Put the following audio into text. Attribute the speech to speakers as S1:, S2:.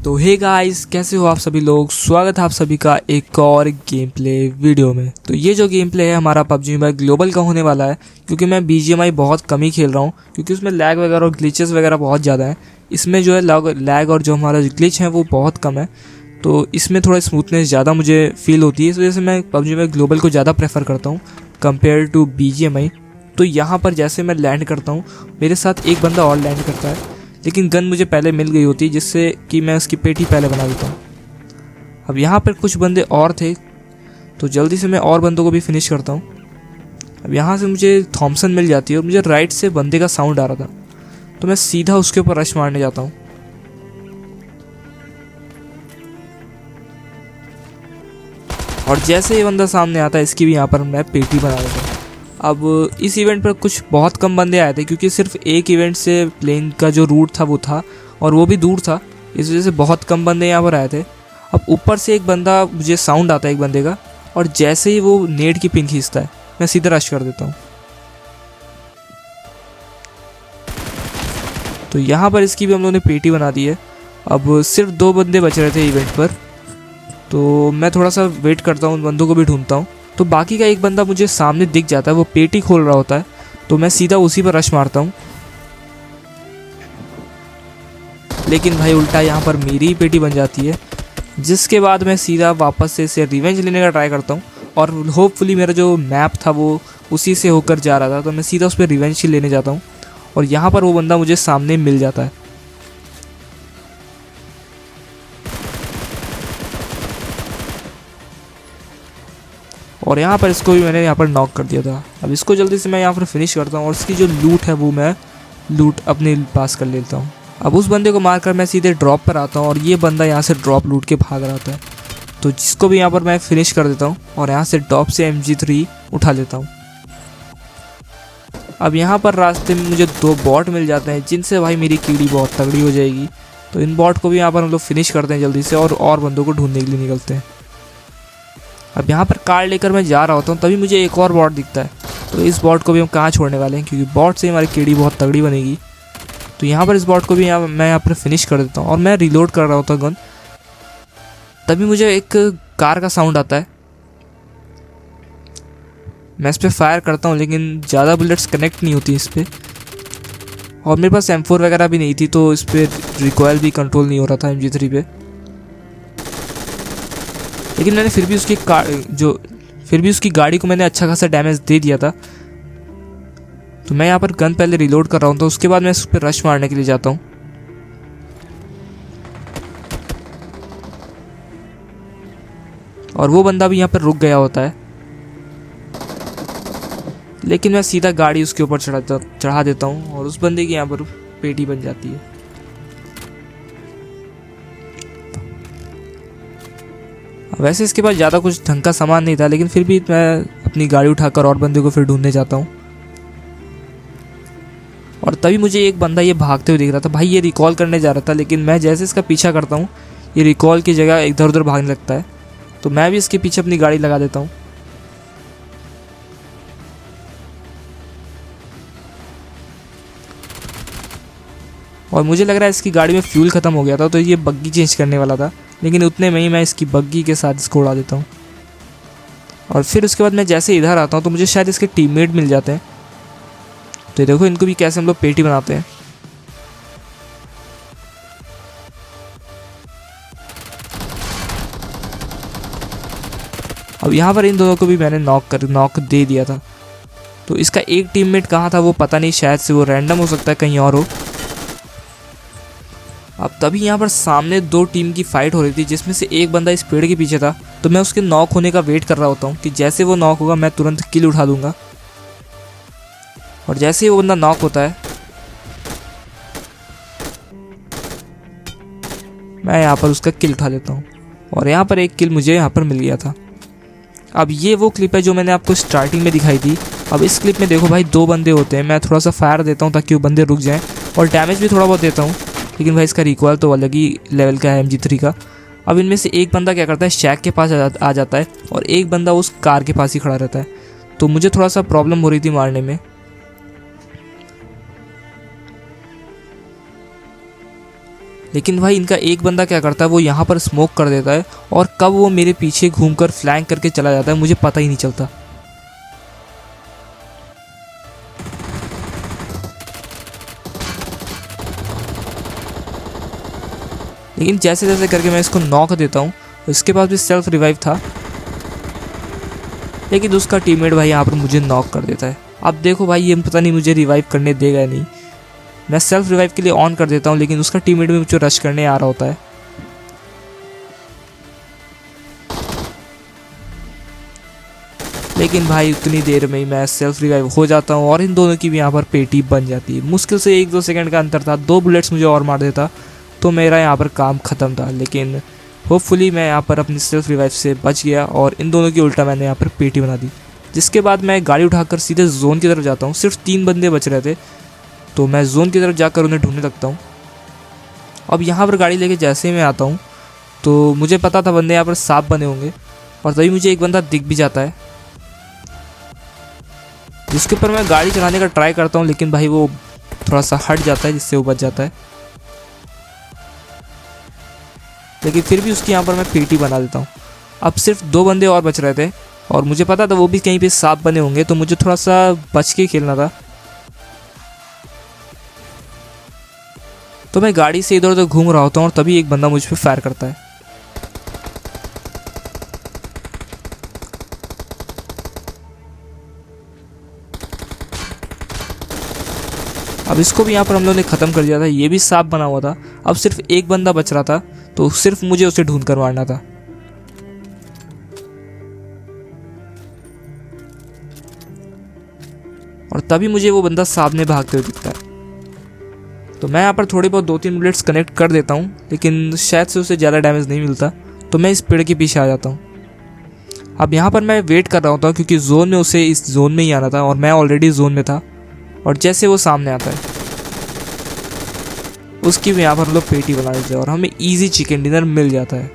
S1: तो hey guys, कैसे हो आप सभी लोग। स्वागत है आप सभी का एक और गेम प्ले वीडियो में। तो ये जो गेम प्ले है हमारा पबजी मोबाइल ग्लोबल का होने वाला है, क्योंकि मैं BGMI बहुत कम ही खेल रहा हूँ, क्योंकि उसमें लैग वगैरह और ग्लिचेस वगैरह बहुत ज़्यादा है। इसमें जो है लैग और जो हमारा ग्लिच है वो बहुत कम है, तो इसमें थोड़ा स्मूथनेस ज़्यादा मुझे फील होती है। इस वजह से मैं पबजी मोबाइल ग्लोबल को ज़्यादा प्रेफर करता हूँ कंपेयर टू BGMI। तो यहाँ पर जैसे मैं लैंड करता हूँ, मेरे साथ एक बंदा और लैंड करता है, लेकिन गन मुझे पहले मिल गई होती, जिससे कि मैं उसकी पेटी पहले बना देता हूँ। अब यहाँ पर कुछ बंदे और थे, तो जल्दी से मैं और बंदों को भी फिनिश करता हूँ। अब यहाँ से मुझे थॉमसन मिल जाती है और मुझे राइट से बंदे का साउंड आ रहा था, तो मैं सीधा उसके ऊपर रश मारने जाता हूँ। और जैसे ये बंदा सामने आता है, इसकी भी यहाँ पर मैं पेटी बना देता हूँ। अब इस इवेंट पर कुछ बहुत कम बंदे आए थे, क्योंकि सिर्फ एक इवेंट से प्लेन का जो रूट था वो था, और वो भी दूर था। इस वजह से बहुत कम बंदे यहाँ पर आए थे। अब ऊपर से एक बंदा, मुझे साउंड आता है एक बंदे का, और जैसे ही वो नेट की पिन खींचता है, मैं सीधा रश कर देता हूँ। तो यहाँ पर इसकी भी हम लोगों ने पेटी बना दी है। अब सिर्फ 2 बंदे बच रहे थे इवेंट पर, तो मैं थोड़ा सा वेट करता हूँ, उन बंदों को भी ढूंढता हूँ। तो बाकी का एक बंदा मुझे सामने दिख जाता है, वो पेटी खोल रहा होता है, तो मैं सीधा उसी पर रश मारता हूँ। लेकिन भाई उल्टा यहाँ पर मेरी ही पेटी बन जाती है, जिसके बाद मैं सीधा वापस से इसे रिवेंज लेने का ट्राई करता हूँ। और होपफुली मेरा जो मैप था वो उसी से होकर जा रहा था, तो मैं सीधा उस पर रिवेंज ही लेने जाता हूँ। और यहाँ पर वो बंदा मुझे सामने मिल जाता है। और यहाँ पर इसको भी मैंने यहाँ पर नॉक कर दिया था। अब इसको जल्दी से मैं यहाँ पर फिनिश करता हूँ, और इसकी जो लूट है वो मैं लूट अपने पास कर लेता हूँ। अब उस बंदे को मारकर मैं सीधे ड्रॉप पर आता हूँ, और ये बंदा यहाँ से ड्रॉप लूट के भाग रहा था, तो जिसको भी यहाँ पर मैं फिनिश कर देता हूँ, और यहाँ से ड्रॉप से MG3 उठा लेता हूँ। अब यहाँ पर रास्ते में मुझे 2 बॉट मिल जाते हैं, जिनसे भाई मेरी कीड़ी बहुत तगड़ी हो जाएगी। तो इन बॉट को भी यहाँ पर हम लोग फिनिश करते हैं जल्दी से, और बंदों को ढूंढने के लिए निकलते हैं। अब यहाँ पर कार लेकर मैं जा रहा होता हूँ, तभी मुझे एक और बॉट दिखता है। तो इस बॉट को भी हम कहाँ छोड़ने वाले हैं, क्योंकि बॉट से हमारी कीड़ी बहुत तगड़ी बनेगी। तो यहाँ पर इस बॉट को भी मैं यहाँ पर फिनिश कर देता हूँ, और मैं रिलोड कर रहा होता गन, तभी मुझे एक कार का साउंड आता है। मैं इस पर फायर करता हूँ, लेकिन ज़्यादा बुलेट्स कनेक्ट नहीं होती इस पर, और मेरे पास M4 वगैरह भी नहीं थी, तो इस पर रिकॉयल भी कंट्रोल नहीं हो रहा था MG3 पे। लेकिन मैंने फिर भी उसकी गाड़ी को मैंने अच्छा खासा डैमेज दे दिया था। तो मैं यहाँ पर गन पहले रिलोड कर रहा हूँ, तो उसके बाद मैं उस पर रश मारने के लिए जाता हूँ। और वो बंदा भी यहाँ पर रुक गया होता है, लेकिन मैं सीधा गाड़ी उसके ऊपर चढ़ा देता हूँ, और उस बंदे की यहाँ पर पेटी बन जाती है। वैसे इसके पास ज़्यादा कुछ ढंग का सामान नहीं था, लेकिन फिर भी मैं अपनी गाड़ी उठाकर और बंदे को फिर ढूंढने जाता हूँ। और तभी मुझे एक बंदा ये भागते हुए दिख रहा था। भाई ये रिकॉल करने जा रहा था, लेकिन मैं जैसे इसका पीछा करता हूँ, ये रिकॉल की जगह इधर उधर भागने लगता है, तो मैं भी इसके पीछे अपनी गाड़ी लगा देता हूँ। और मुझे लग रहा है इसकी गाड़ी में फ्यूल ख़त्म हो गया था, तो ये बग्गी चेंज करने वाला था, लेकिन उतने में ही मैं इसकी बग्गी के साथ इसको उड़ा देता हूँ। और फिर उसके बाद मैं जैसे इधर आता हूँ, तो मुझे शायद इसके टीममेट मिल जाते हैं। तो देखो इनको भी कैसे हम लोग पेटी बनाते हैं। अब यहाँ पर इन दोनों को भी मैंने नॉक दे दिया था। तो इसका एक टीममेट कहाँ था वो पता नहीं, शायद से वो रैंडम हो सकता है, कहीं और हो। अब तभी यहाँ पर सामने 2 टीम की फाइट हो रही थी, जिसमें से एक बंदा इस पेड़ के पीछे था। तो मैं उसके नॉक होने का वेट कर रहा होता हूँ, कि जैसे वो नॉक होगा मैं तुरंत किल उठा दूंगा। और जैसे ही वो बंदा नॉक होता है, मैं यहाँ पर उसका किल उठा लेता हूँ, और यहाँ पर एक किल मुझे यहाँ पर मिल गया था। अब ये वो क्लिप है जो मैंने आपको स्टार्टिंग में दिखाई थी। अब इस क्लिप में देखो भाई 2 बंदे होते हैं, मैं थोड़ा सा फायर देता हूँ ताकि वो बंदे रुक जाएँ, और डैमेज भी थोड़ा बहुत देता हूँ, लेकिन भाई इसका रिकॉयल तो अलग ही लेवल का है MG3 का। अब इनमें से एक बंदा क्या करता है, शैक के पास आ जाता है, और एक बंदा उस कार के पास ही खड़ा रहता है। तो मुझे थोड़ा सा प्रॉब्लम हो रही थी मारने में। लेकिन भाई इनका एक बंदा क्या करता है, वो यहाँ पर स्मोक कर देता है और कब वो मेरे पीछे घूमकर फ्लैंक करके चला जाता है मुझे पता ही नहीं चलता। लेकिन जैसे जैसे करके मैं इसको नॉक देता हूँ, इसके पास भी सेल्फ रिवाइव था, लेकिन उसका टीममेट भाई यहाँ पर मुझे नॉक कर देता है। अब देखो भाई ये पता नहीं मुझे रिवाइव करने देगा या नहीं। मैं सेल्फ रिवाइव के लिए ऑन कर देता हूँ, लेकिन उसका टीममेट भी मुझे रश करने आ रहा होता है। लेकिन भाई उतनी देर में ही मैं सेल्फ रिवाइव हो जाता हूँ और इन दोनों की भी यहाँ पर पेटी बन जाती है। मुश्किल से 1-2 सेकंड का अंतर था, 2 बुलेट्स मुझे और मार देता तो मेरा यहाँ पर काम ख़त्म था। लेकिन होपफुली मैं यहाँ पर अपनी सेल्फ रिवाइव से बच गया और इन दोनों की उल्टा मैंने यहाँ पर पेटी बना दी। जिसके बाद मैं गाड़ी उठाकर सीधे जोन की तरफ जाता हूँ। सिर्फ 3 बंदे बच रहे थे, तो मैं जोन की तरफ जाकर उन्हें ढूंढने लगता हूँ। अब यहाँ पर गाड़ी लेके जैसे ही मैं आता हूँ तो मुझे पता था बंदे यहाँ पर सांप बने होंगे, और तभी मुझे एक बंदा दिख भी जाता है, जिसके ऊपर मैं गाड़ी चलाने का ट्राई करता हूँ, लेकिन भाई वो थोड़ा सा हट जाता है जिससे वो बच जाता है। लेकिन फिर भी उसकी यहाँ पर मैं पेटी बना देता हूँ। अब सिर्फ 2 बंदे और बच रहे थे और मुझे पता था वो भी कहीं पे सांप बने होंगे, तो मुझे थोड़ा सा बच के खेलना था। तो मैं गाड़ी से इधर उधर घूम रहा होता हूँ और तभी एक बंदा मुझ पर फायर करता है। अब इसको भी यहाँ पर हम लोगों ने ख़त्म कर दिया था। ये भी सांप बना हुआ था। अब सिर्फ एक बंदा बच रहा था, तो सिर्फ मुझे उसे ढूंढ कर मारना था। और तभी मुझे वो बंदा सामने भागते हुए दिखता है। तो मैं यहाँ पर थोड़ी बहुत 2-3 बुलेट्स कनेक्ट कर देता हूँ, लेकिन शायद से उसे ज़्यादा डैमेज नहीं मिलता, तो मैं इस पेड़ के पीछे आ जाता हूँ। अब यहाँ पर मैं वेट कर रहा होता, क्योंकि जोन में उसे इस जोन में ही आना था और मैं ऑलरेडी जोन में था। और जैसे वो सामने आता है उसकी भी यहाँ पर हम लोग पेटी बना देते हैं और हमें इजी चिकन डिनर मिल जाता है।